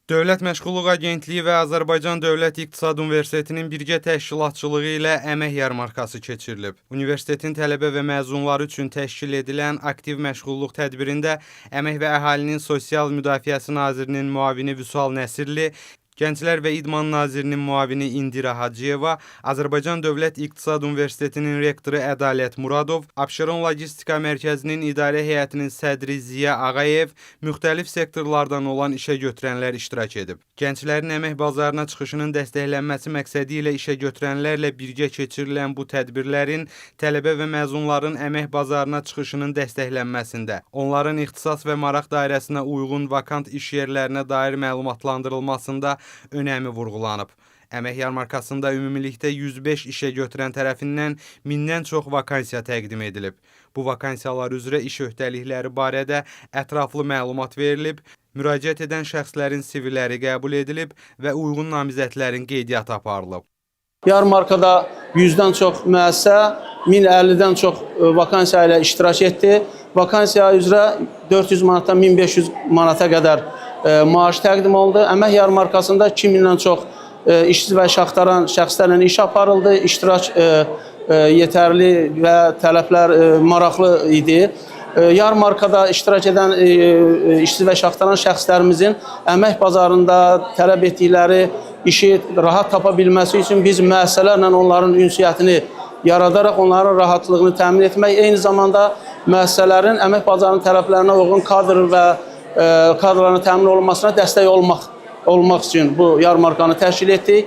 Dövlət Məşğulluq Agentliyi və Azərbaycan Dövlət İqtisad Universitetinin birgə təşkilatçılığı ilə əmək yarmarkası keçirilib. Universitetin tələbə və məzunları üçün təşkil edilən aktiv məşğulluq tədbirində Əmək və Əhalinin Sosial Müdafiəsi Nazirinin müavini Vüsal Nəsirli, Gənclər və İdman Nazirinin müavini İndira Hacıyeva, Azərbaycan Dövlət İqtisad Universitetinin rektoru Ədalət Muradov, Abşeron Logistika Mərkəzinin idarə heyətinin sədri Ziya Ağayev, müxtəlif sektorlardan olan işə götürənlər iştirak edib. Gənclərin əmək bazarına çıxışının dəstəklənməsi məqsədi ilə işə götürənlərlə birgə keçirilən bu tədbirlərin tələbə və məzunların əmək bazarına çıxışının dəstəklənməsində, onların ixtisas və maraq dairəsinə uyğun vakant iş yerlərinə dair məlumatlandırılmasında önəmi vurğulanıb. Əmək yarmarkasında ümumilikdə 105 işə götürən tərəfindən 1000-dən çox vakansiya təqdim edilib. Bu vakansiyalar üzrə iş öhdəlikləri barədə ətraflı məlumat verilib, müraciət edən şəxslərin CV-ləri qəbul edilib və uyğun namizədlərin qeydiyyatı aparılıb. Yarmarkada 100-dən çox müəssisə, 1050-dən çox vakansiya ilə iştirak etdi. Vakansiya üzrə 400 manatdan 1500 manata qədər maaş təqdim oldu. Əmək yarmarkasında 2000-dən çox işçi və işaxtaran şəxslərlə iş aparıldı. İştirak yetərli və tələblər maraqlı idi. Yarmarkada iştirak edən işçi və işaxtaran şəxslərimizin əmək bazarında tələb etdikləri işi rahat tapa bilməsi üçün biz müəssisələrlə onların ünsiyyətini yaradaraq onların rahatlığını təmin etmək, eyni zamanda müəssisələrin əmək bazarının tələblərinə uyğun kadr və kadrların təmin olunmasına dəstək olmaq üçün bu yarmarkanı təşkil etdik.